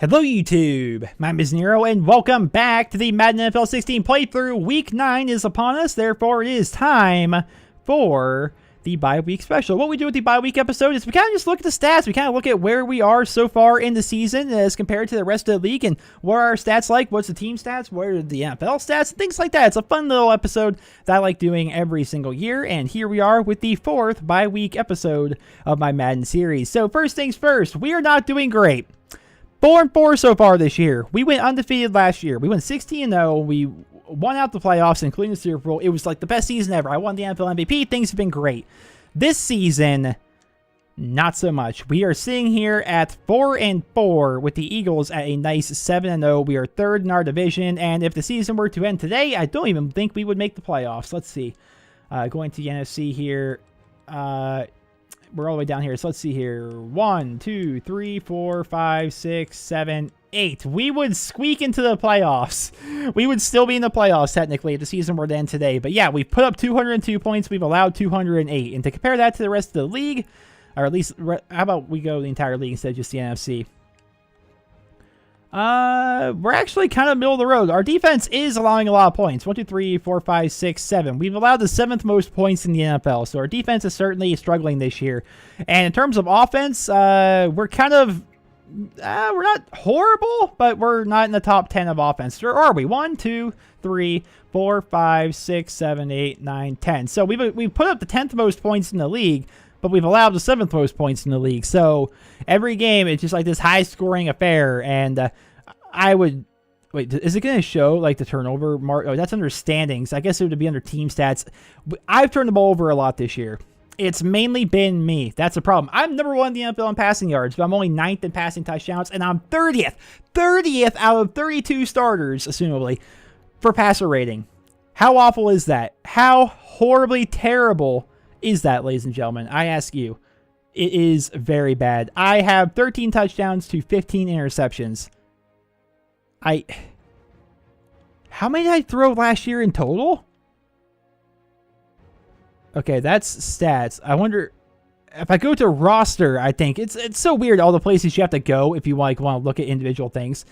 Hello YouTube, my name is Nero and welcome back to the Madden NFL 16 playthrough. Week 9 is upon us, therefore it is time for the bye week special. What we do with the bye week episode is we kind of just look at the stats. We kind of look at where we are so far in the season as compared to the rest of the league and what are our stats like, what's the team stats, what are the NFL stats, and things like that. It's a fun little episode that I like doing every single year, and here we are with the 4th bye week episode of my Madden series. So first things first, we are not doing great. 4-4 so far this year. We went undefeated last year. We went 16-0. We won out the playoffs, including the Super Bowl. It was like the best season ever. I won the NFL MVP. Things have been great. This season, not so much. We are sitting here at 4-4 with the Eagles at a nice 7-0. We are 3rd in our division, and if the season were to end today, I don't even think we would make the playoffs. Let's see. Going to the NFC here. We're all the way down here. So let's see here. 1, 2, 3, 4, 5, 6, 7, 8. We would squeak into the playoffs. We would still be in the playoffs technically if the season were to end today. But yeah, we've put up 202 points. We've allowed 208. And to compare that to the rest of the league, or at least, how about we go the entire league instead of just the NFC? We're actually kind of middle of the road. Our defense is allowing a lot of points. 1, 2, 3, 4, 5, 6, 7. We've allowed the 7th most points in the NFL, so our defense is certainly struggling this year. And in terms of offense, we're kind of, we're not horrible, but we're not in the top 10 of offense. Or are we? 1, 2, 3, 4, 5, 6, 7, 8, 9, 10. So we've put up the 10th most points in the league, but we've allowed the 7th most points in the league. So every game, it's just like this high-scoring affair. And I would... Wait, is it going to show, like, the turnover mark? Oh, that's under standings. I guess it would be under team stats. I've turned the ball over a lot this year. It's mainly been me. That's a problem. I'm number 1 in the NFL in passing yards, but I'm only 9th in passing touchdowns, and I'm 30th. 30th out of 32 starters, assumably, for passer rating. How awful is that? How horribly terrible is that, ladies and gentlemen? I ask you. It is very bad. I have 13 touchdowns to 15 interceptions. How many did I throw last year in total? Okay, that's stats. I wonder if I go to roster, I think it's so weird all the places you have to go if you want to look at individual things.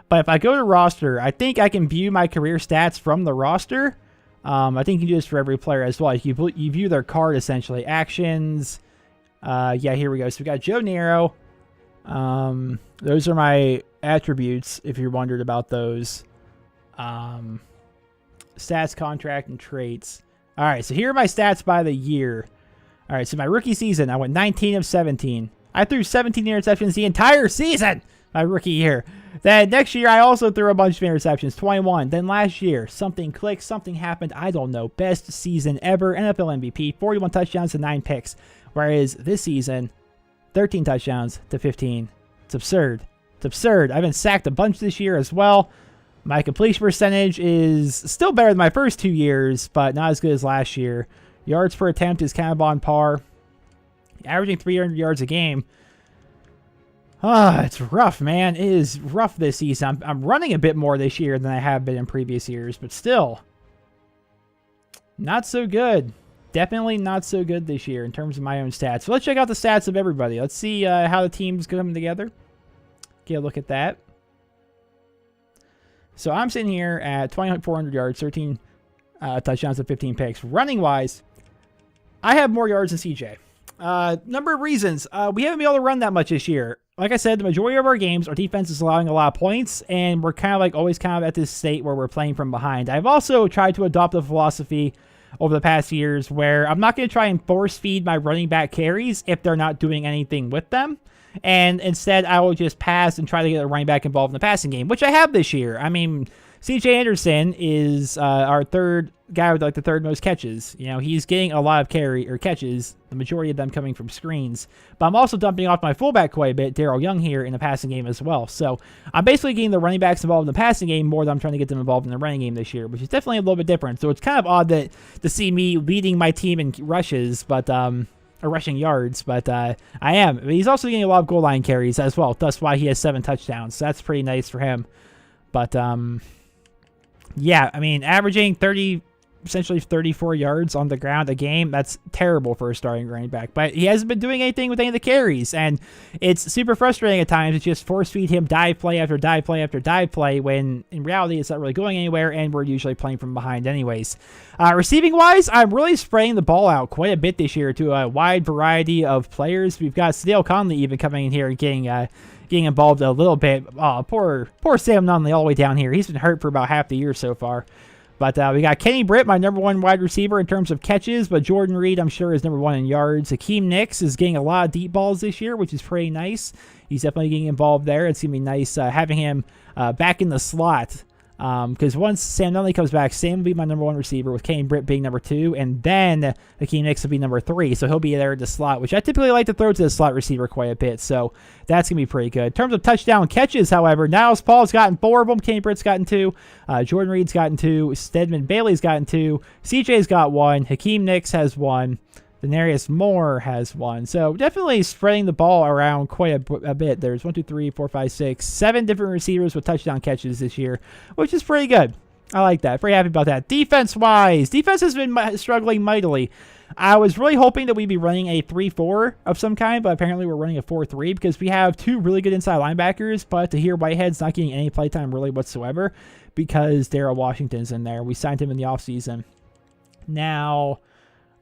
But if I go to roster, I think I can view my career stats from the roster. I think you can do this for every player as well. You view their card, essentially. Actions. Yeah, here we go. So we got Joe Nero. Those are my attributes, if you're wondered about those. Stats, contract, and traits. All right, so here are my stats by the year. All right, so my rookie season, I went 19 of 17. I threw 17 interceptions the entire season, my rookie year. Then next year, I also threw a bunch of interceptions, 21. Then last year, something clicked, something happened, I don't know. Best season ever, NFL MVP, 41 touchdowns to 9 picks. Whereas this season, 13 touchdowns to 15. It's absurd. It's absurd. I've been sacked a bunch this year as well. My completion percentage is still better than my first 2 years, but not as good as last year. Yards per attempt is kind of on par. Averaging 300 yards a game. It's rough, man. It is rough this season. I'm running a bit more this year than I have been in previous years, but still. Not so good. Definitely not so good this year in terms of my own stats. So let's check out the stats of everybody. Let's see how the team's coming together. Get a look at that. So I'm sitting here at 2,400 yards, 13 touchdowns and 15 picks. Running-wise, I have more yards than CJ. Number of reasons. We haven't been able to run that much this year. Like I said, the majority of our games, our defense is allowing a lot of points, and we're kind of like always kind of at this state where we're playing from behind. I've also tried to adopt a philosophy over the past years where I'm not going to try and force feed my running back carries if they're not doing anything with them. And instead, I will just pass and try to get a running back involved in the passing game, which I have this year. I mean, C.J. Anderson is our third guy with like the 3rd most catches. You know, he's getting a lot of catches, the majority of them coming from screens. But I'm also dumping off my fullback quite a bit, Darrell Young here, in the passing game as well. So I'm basically getting the running backs involved in the passing game more than I'm trying to get them involved in the running game this year, which is definitely a little bit different. So it's kind of odd to see me leading my team in rushes, but or rushing yards, but I am. But he's also getting a lot of goal line carries as well. That's why he has 7 touchdowns. So that's pretty nice for him. But yeah, I mean, averaging 30 essentially 34 yards on the ground a game. That's terrible for a starting running back. But he hasn't been doing anything with any of the carries, and it's super frustrating at times to just force feed him dive play after dive play after dive play when in reality it's not really going anywhere, and we're usually playing from behind anyways. Receiving-wise, I'm really spraying the ball out quite a bit this year to a wide variety of players. We've got Sadale Conley even coming in here and getting involved a little bit. Oh, poor Sam Nunley all the way down here. He's been hurt for about half the year so far. But we got Kenny Britt, my number one wide receiver in terms of catches, but Jordan Reed, I'm sure, is number one in yards. Hakeem Nicks is getting a lot of deep balls this year, which is pretty nice. He's definitely getting involved there. It's going to be nice having him back in the slot. Because once Sam Nunley comes back, Sam will be my number one receiver, with Kenny Britt being number 2, and then Hakeem Nicks will be number 3. So he'll be there in the slot, which I typically like to throw to the slot receiver quite a bit. So that's going to be pretty good. In terms of touchdown catches, however, Niles Paul's gotten 4 of them. Kenny Britt's gotten 2. Jordan Reed's gotten 2. Stedman Bailey's gotten 2. CJ's got 1. Hakeem Nicks has 1. Denarius Moore has 1. So definitely spreading the ball around quite a bit. There's 1, 2, 3, 4, 5, 6, 7 different receivers with touchdown catches this year, which is pretty good. I like that. Pretty happy about that. Defense-wise, defense has been struggling mightily. I was really hoping that we'd be running a 3-4 of some kind, but apparently we're running a 4-3 because we have 2 really good inside linebackers, but Tahir Whitehead's not getting any playtime really whatsoever because Darrell Washington's in there. We signed him in the offseason. Now,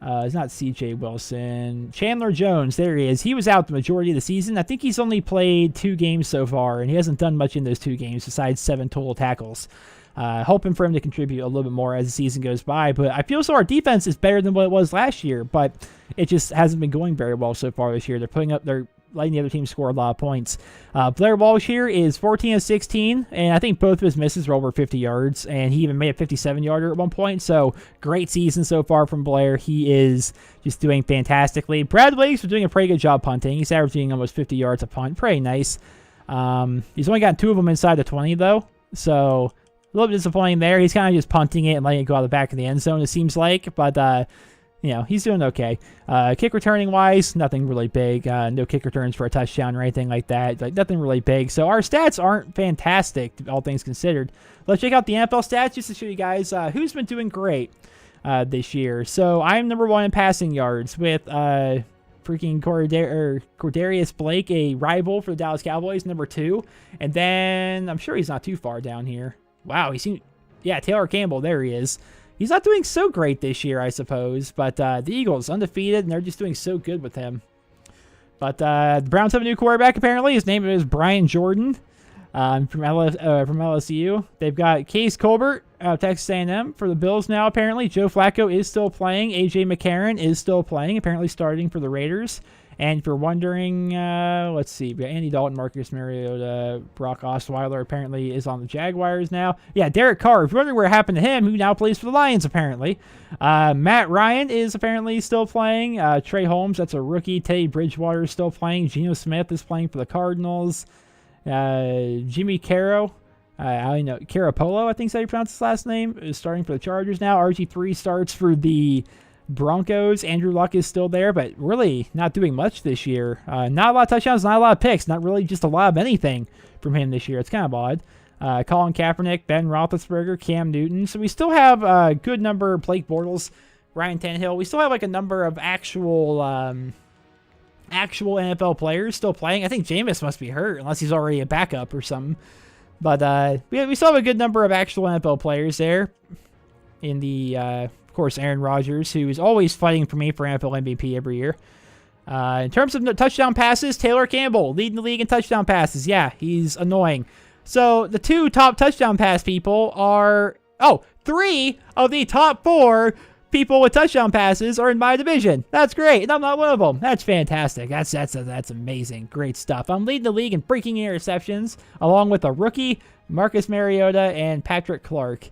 it's not CJ Wilson. Chandler Jones, there he is. He was out the majority of the season. I think he's only played 2 games so far, and he hasn't done much in those 2 games besides 7 total tackles. Hoping for him to contribute a little bit more as the season goes by, but I feel so our defense is better than what it was last year, but it just hasn't been going very well so far this year. They're letting the other team score a lot of points. Blair Walsh here is 14 of 16, and I think both of his misses were over 50 yards, and he even made a 57-yarder at one point, so great season so far from Blair. He is just doing fantastically. Brad Williams was doing a pretty good job punting. He's averaging almost 50 yards a punt. Pretty nice. He's only gotten 2 of them inside the 20, though, so a little bit disappointing there. He's kind of just punting it and letting it go out the back of the end zone, it seems like, but he's doing okay. Kick returning wise, nothing really big. No kick returns for a touchdown or anything like that. Like nothing really big. So our stats aren't fantastic, all things considered. Let's check out the ANFO stats just to show you guys who's been doing great this year. So I'm number 1 in passing yards with freaking Cordarius Blake, a rival for the Dallas Cowboys, number 2. And then I'm sure he's not too far down here. Wow, Taylor Campbell, there he is. He's not doing so great this year, I suppose, but the Eagles, undefeated, and they're just doing so good with him. But the Browns have a new quarterback, apparently. His name is Brian Jordan from LSU. They've got Case Colbert out of Texas A&M for the Bills now, apparently. Joe Flacco is still playing. A.J. McCarron is still playing, apparently starting for the Raiders. And if you're wondering, let's see, we got Andy Dalton, Marcus Mariota, Brock Osweiler apparently is on the Jaguars now. Yeah, Derek Carr, if you're wondering what happened to him, who now plays for the Lions apparently. Matt Ryan is apparently still playing. Trey Holmes, that's a rookie. Teddy Bridgewater is still playing. Geno Smith is playing for the Cardinals. Jimmy Caro, Carapolo, I think is how you pronounce his last name, is starting for the Chargers now. RG3 starts for the Broncos. Andrew Luck is still there, but really not doing much this year. Not a lot of touchdowns, not a lot of picks, not really just a lot of anything from him this year. It's kind of odd. Colin Kaepernick, Ben Roethlisberger, Cam Newton. So we still have a good number. Blake Bortles, Ryan Tannehill. We still have like a number of actual NFL players still playing. I think Jameis must be hurt unless he's already a backup or something. But we still have a good number of actual NFL players there. In the of course, Aaron Rodgers, who is always fighting for me for NFL MVP every year. In terms of touchdown passes, Taylor Campbell leading the league in touchdown passes. Yeah, he's annoying. So the 2 top touchdown pass people are 3 of the top 4 people with touchdown passes are in my division. That's great, and I'm not one of them. That's fantastic. That's amazing. Great stuff. I'm leading the league in breaking interceptions, along with a rookie, Marcus Mariota, and Patrick Clark.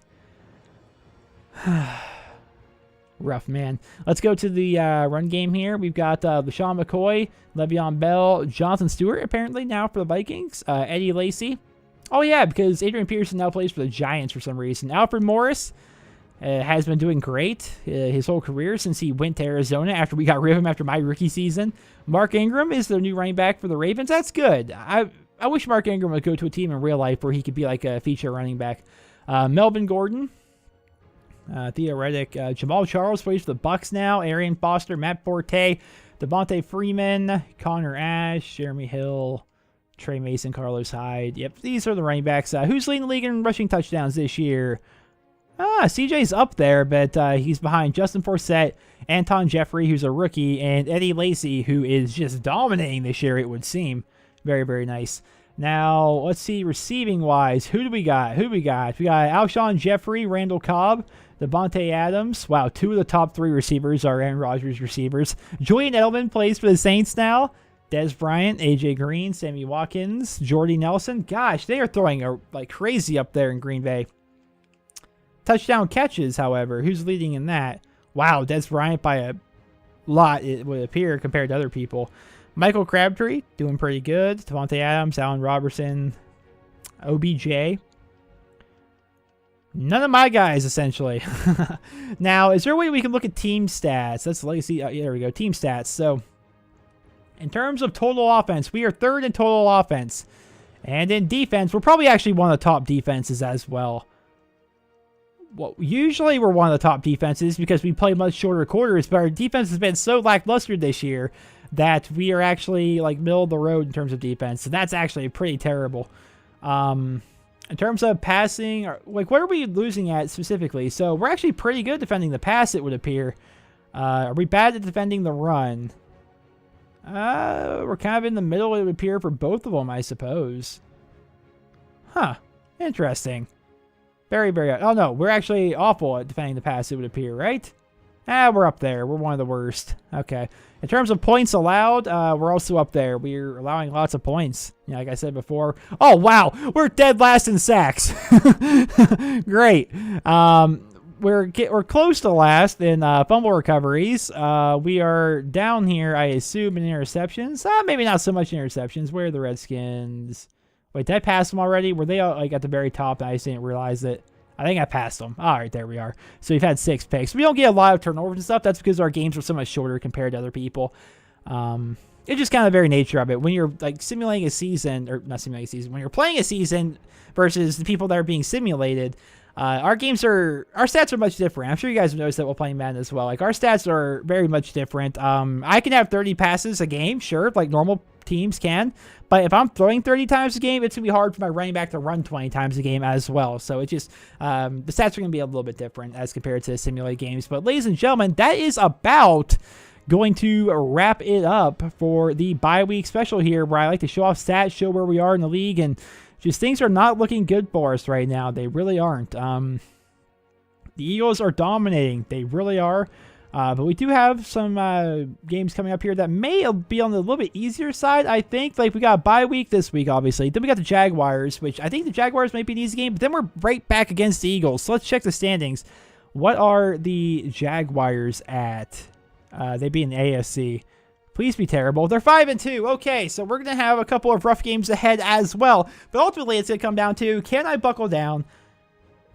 Rough, man. Let's go to the run game here. We've got LaShawn McCoy, Le'Veon Bell, Jonathan Stewart, apparently now for the Vikings, Eddie Lacy. Oh, yeah, because Adrian Peterson now plays for the Giants for some reason. Alfred Morris has been doing great his whole career since he went to Arizona after we got rid of him after my rookie season. Mark Ingram is their new running back for the Ravens. That's good. I wish Mark Ingram would go to a team in real life where he could be like a feature running back. Melvin Gordon Theoretic. Jamal Charles plays for the Bucks now. Arian Foster, Matt Forte, Devontae Freeman, Connor Ash, Jeremy Hill, Trey Mason, Carlos Hyde. Yep, these are the running backs. Who's leading the league in rushing touchdowns this year? CJ's up there, but he's behind Justin Forsett, Anton Jeffrey, who's a rookie, and Eddie Lacy, who is just dominating this year, it would seem. Very, very nice. Now, let's see, receiving-wise, who do we got? We got Alshon Jeffrey, Randall Cobb, Devontae Adams. Wow, 2 of the top 3 receivers are Aaron Rodgers receivers. Julian Edelman plays for the Saints now. Des Bryant, AJ Green, Sammy Watkins, Jordy Nelson. Gosh, they are throwing like crazy up there in Green Bay. Touchdown catches, however, who's leading in that? Wow, Des Bryant by a lot, it would appear, compared to other people. Michael Crabtree, doing pretty good. Devontae Adams, Allen Robertson, OBJ. None of my guys, essentially. Now, is there a way we can look at team stats? Let's see. Yeah, there we go. Team stats. So, in terms of total offense, we are 3rd in total offense. And in defense, we're probably actually one of the top defenses as well. Well, usually we're one of the top defenses because we play much shorter quarters, but our defense has been so lackluster this year that we are actually like middle of the road in terms of defense. So that's actually pretty terrible. In terms of passing, like what are we losing at specifically? So we're actually pretty good defending the pass, it would appear. Are we bad at defending the run? We're kind of in the middle, it would appear, for both of them, I suppose. Huh. Interesting. Very, very... Oh, no. We're actually awful at defending the pass, it would appear, right? We're up there. We're one of the worst. Okay. In terms of points allowed, we're also up there. We're allowing lots of points. Yeah, like I said before. Oh, wow. We're dead last in sacks. Great. We're close to last in fumble recoveries. We are down here, I assume, in interceptions. Maybe not so much interceptions. Where are the Redskins? Wait, did I pass them already? Were they like at the very top and I just didn't realize it? I think I passed them. All right, there we are. So we've had 6 picks. We don't get a lot of turnovers and stuff. That's because our games are so much shorter compared to other people. It's just kind of the very nature of it. When you're like simulating a season, or not simulating a season, when you're playing a season versus the people that are being simulated, our stats are much different. I'm sure you guys have noticed that while playing Madden as well. Like our stats are very much different. I can have 30 passes a game, sure, like normal teams can. But if I'm throwing 30 times a game, it's going to be hard for my running back to run 20 times a game as well. So it's just, the stats are going to be a little bit different as compared to simulated games. But ladies and gentlemen, that is about going to wrap it up for the bye week special here, where I like to show off stats, show where we are in the league, and just things are not looking good for us right now. They really aren't. The Eagles are dominating. They really are. But we do have some games coming up here that may be on the little bit easier side, I think. Like, we got a bye week this week, obviously. Then we got the Jaguars, which I think the Jaguars might be an easy game. But then we're right back against the Eagles. So let's check the standings. What are the Jaguars at? They beat an AFC. Please be terrible. They're 5-2. Okay, so we're going to have a couple of rough games ahead as well. But ultimately, it's going to come down to, can I buckle down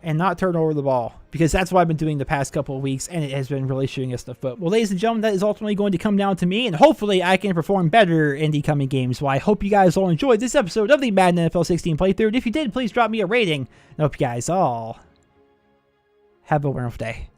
and not turn over the ball? Because that's what I've been doing the past couple of weeks, and it has been really shooting us in the foot. Well, ladies and gentlemen, that is ultimately going to come down to me, and hopefully I can perform better in the coming games. Well, I hope you guys all enjoyed this episode of the Madden NFL 16 playthrough, and if you did, please drop me a rating. And I hope you guys all have a wonderful day.